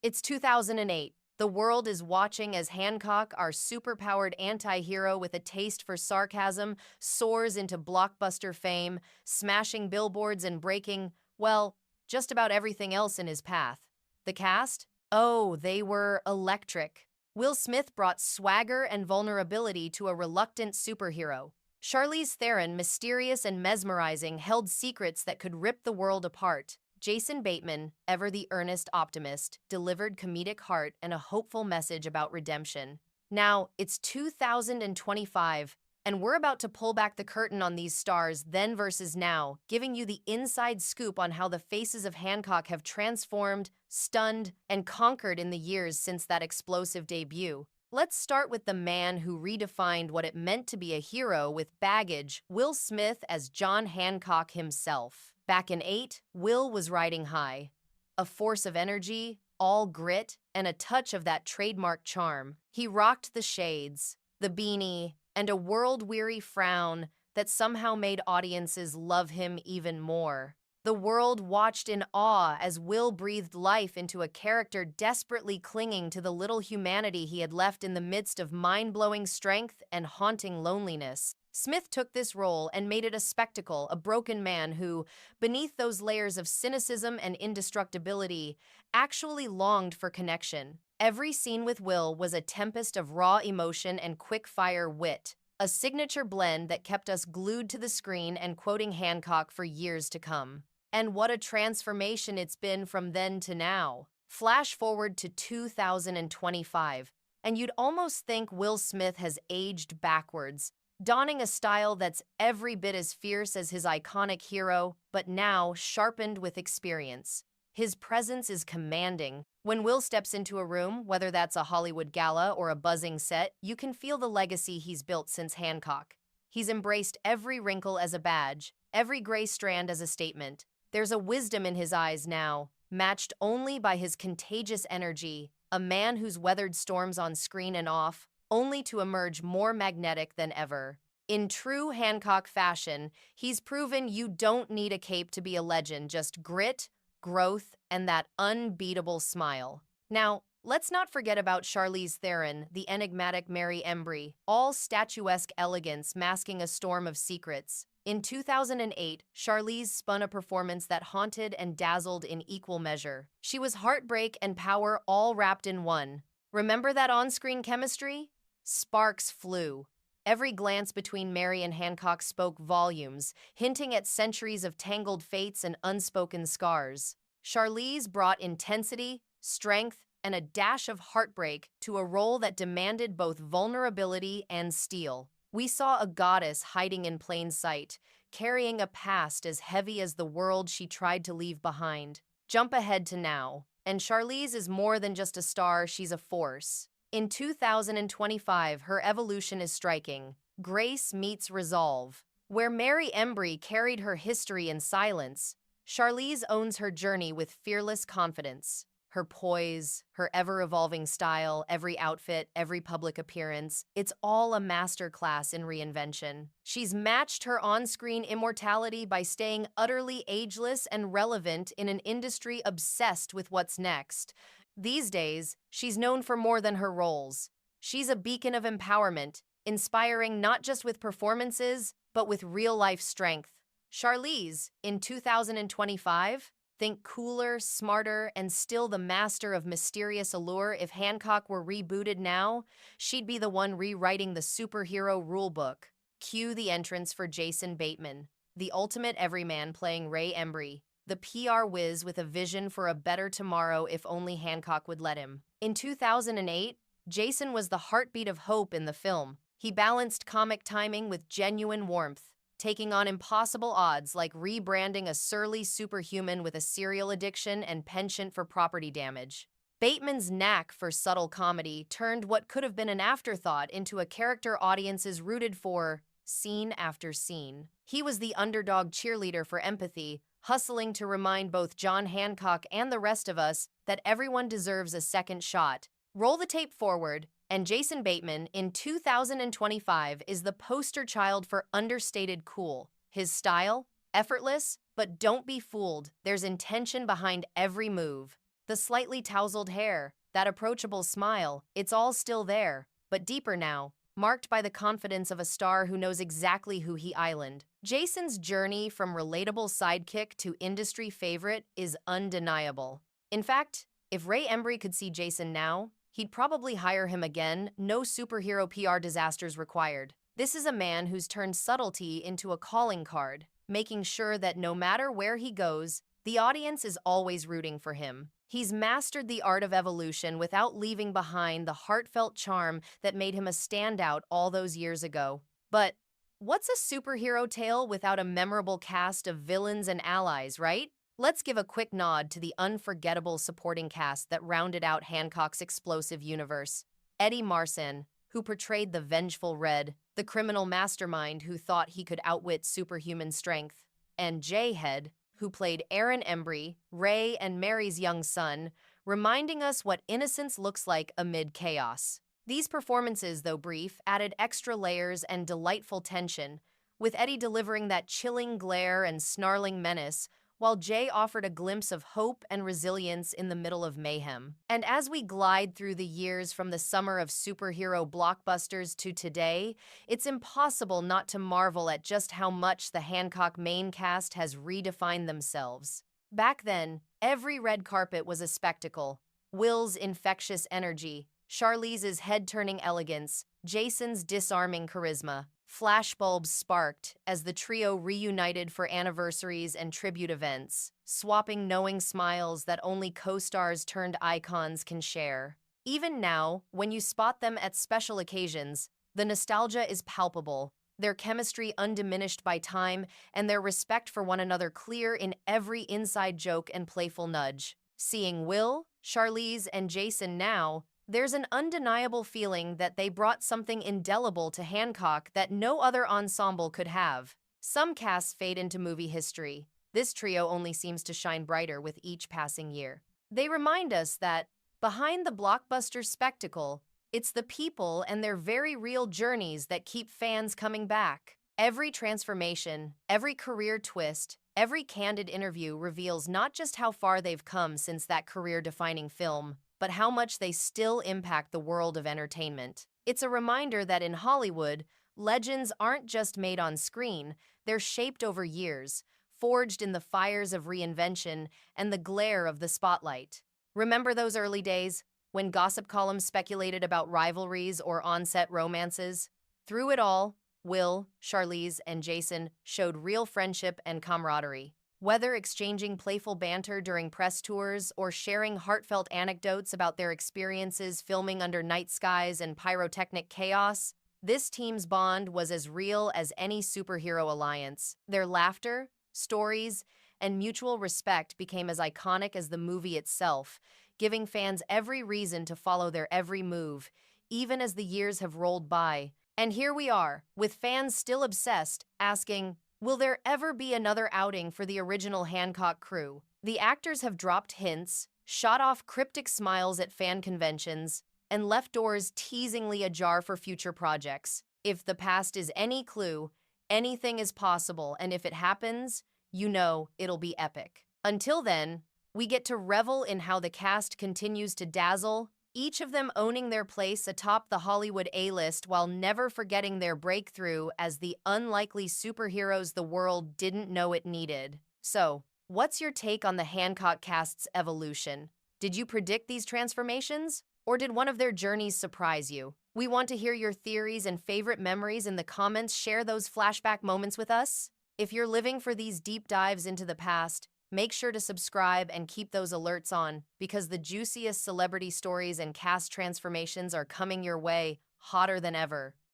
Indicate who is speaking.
Speaker 1: It's 2008. The world is watching as Hancock, our superpowered anti-hero with a taste for sarcasm, soars into blockbuster fame, smashing billboards and breaking, well, just about everything else in his path. The cast? Oh, they were electric. Will Smith brought swagger and vulnerability to a reluctant superhero. Charlize Theron, mysterious and mesmerizing, held secrets that could rip the world apart. Jason Bateman, ever the earnest optimist, delivered comedic heart and a hopeful message about redemption. Now, it's 2025, and we're about to pull back the curtain on these stars then versus now, giving you the inside scoop on how the faces of Hancock have transformed, stunned, and conquered in the years since that explosive debut. Let's start with the man who redefined what it meant to be a hero with baggage, Will Smith as John Hancock himself. Back in 8, Will was riding high. A force of energy, all grit, and a touch of that trademark charm. He rocked the shades, the beanie, and a world-weary frown that somehow made audiences love him even more. The world watched in awe as Will breathed life into a character desperately clinging to the little humanity he had left in the midst of mind-blowing strength and haunting loneliness. Smith took this role and made it a spectacle, a broken man who, beneath those layers of cynicism and indestructibility, actually longed for connection. Every scene with Will was a tempest of raw emotion and quick-fire wit, a signature blend that kept us glued to the screen and quoting Hancock for years to come. And what a transformation it's been from then to now. Flash forward to 2025, and you'd almost think Will Smith has aged backwards, donning a style that's every bit as fierce as his iconic hero, but now sharpened with experience. His presence is commanding. When Will steps into a room, whether that's a Hollywood gala or a buzzing set, you can feel the legacy he's built since Hancock. He's embraced every wrinkle as a badge, every gray strand as a statement. There's a wisdom in his eyes now, matched only by his contagious energy, a man who's weathered storms on screen and off, only to emerge more magnetic than ever. In true Hancock fashion, he's proven you don't need a cape to be a legend, just grit, growth, and that unbeatable smile. Now, let's not forget about Charlize Theron, the enigmatic Mary Embrey, all statuesque elegance masking a storm of secrets. In 2008, Charlize spun a performance that haunted and dazzled in equal measure. She was heartbreak and power all wrapped in one. Remember that on-screen chemistry? Sparks flew. Every glance between Mary and Hancock spoke volumes, hinting at centuries of tangled fates and unspoken scars. Charlize brought intensity, strength, and a dash of heartbreak to a role that demanded both vulnerability and steel. We saw a goddess hiding in plain sight, carrying a past as heavy as the world she tried to leave behind. Jump ahead to now, and Charlize is more than just a star, she's a force. In 2025, her evolution is striking. Grace meets resolve. Where Mary Embrey carried her history in silence, Charlize owns her journey with fearless confidence. Her poise, her ever-evolving style, every outfit, every public appearance, it's all a masterclass in reinvention. She's matched her on-screen immortality by staying utterly ageless and relevant in an industry obsessed with what's next. These days, she's known for more than her roles. She's a beacon of empowerment, inspiring not just with performances, but with real-life strength. Charlize, in 2025, think cooler, smarter, and still the master of mysterious allure. If Hancock were rebooted now, she'd be the one rewriting the superhero rulebook. Cue the entrance for Jason Bateman, the ultimate everyman playing Ray Embrey, the PR whiz with a vision for a better tomorrow if only Hancock would let him. In 2008, Jason was the heartbeat of hope in the film. He balanced comic timing with genuine warmth, taking on impossible odds like rebranding a surly superhuman with a serial addiction and penchant for property damage. Bateman's knack for subtle comedy turned what could have been an afterthought into a character audiences rooted for, scene after scene. He was the underdog cheerleader for empathy, hustling to remind both John Hancock and the rest of us that everyone deserves a second shot. Roll the tape forward, and Jason Bateman, in 2025, is the poster child for understated cool. His style? Effortless, but don't be fooled. There's intention behind every move. The slightly tousled hair, that approachable smile, it's all still there, but deeper now, marked by the confidence of a star who knows exactly who he island. Jason's journey from relatable sidekick to industry favorite is undeniable. In fact, if Ray Embrey could see Jason now, he'd probably hire him again, no superhero PR disasters required. This is a man who's turned subtlety into a calling card, making sure that no matter where he goes, the audience is always rooting for him. He's mastered the art of evolution without leaving behind the heartfelt charm that made him a standout all those years ago. But what's a superhero tale without a memorable cast of villains and allies, right? Let's give a quick nod to the unforgettable supporting cast that rounded out Hancock's explosive universe. Eddie Marsan, who portrayed the vengeful Red, the criminal mastermind who thought he could outwit superhuman strength, and J-Head, who played Aaron Embrey, Ray and Mary's young son, reminding us what innocence looks like amid chaos. These performances, though brief, added extra layers and delightful tension, with Eddie delivering that chilling glare and snarling menace, while Jay offered a glimpse of hope and resilience in the middle of mayhem. And as we glide through the years from the summer of superhero blockbusters to today, it's impossible not to marvel at just how much the Hancock main cast has redefined themselves. Back then, every red carpet was a spectacle. Will's infectious energy, Charlize's head-turning elegance, Jason's disarming charisma. Flashbulbs sparked as the trio reunited for anniversaries and tribute events, swapping knowing smiles that only co-stars turned icons can share. Even now, when you spot them at special occasions, the nostalgia is palpable, their chemistry undiminished by time, and their respect for one another clear in every inside joke and playful nudge. Seeing Will, Charlize, and Jason now, there's an undeniable feeling that they brought something indelible to Hancock that no other ensemble could have. Some casts fade into movie history. This trio only seems to shine brighter with each passing year. They remind us that, behind the blockbuster spectacle, it's the people and their very real journeys that keep fans coming back. Every transformation, every career twist, every candid interview reveals not just how far they've come since that career-defining film, but how much they still impact the world of entertainment. It's a reminder that in Hollywood, legends aren't just made on screen, they're shaped over years, forged in the fires of reinvention and the glare of the spotlight. Remember those early days, when gossip columns speculated about rivalries or on-set romances? Through it all, Will, Charlize, and Jason showed real friendship and camaraderie. Whether exchanging playful banter during press tours or sharing heartfelt anecdotes about their experiences filming under night skies and pyrotechnic chaos, this team's bond was as real as any superhero alliance. Their laughter, stories, and mutual respect became as iconic as the movie itself, giving fans every reason to follow their every move, even as the years have rolled by. And here we are, with fans still obsessed, asking, will there ever be another outing for the original Hancock crew? The actors have dropped hints, shot off cryptic smiles at fan conventions, and left doors teasingly ajar for future projects. If the past is any clue, anything is possible, and if it happens, you know it'll be epic. Until then, we get to revel in how the cast continues to dazzle, each of them owning their place atop the Hollywood A-list while never forgetting their breakthrough as the unlikely superheroes the world didn't know it needed. So, what's your take on the Hancock cast's evolution? Did you predict these transformations? Or did one of their journeys surprise you? We want to hear your theories and favorite memories in the comments. Share those flashback moments with us. If you're living for these deep dives into the past, make sure to subscribe and keep those alerts on, because the juiciest celebrity stories and cast transformations are coming your way, hotter than ever.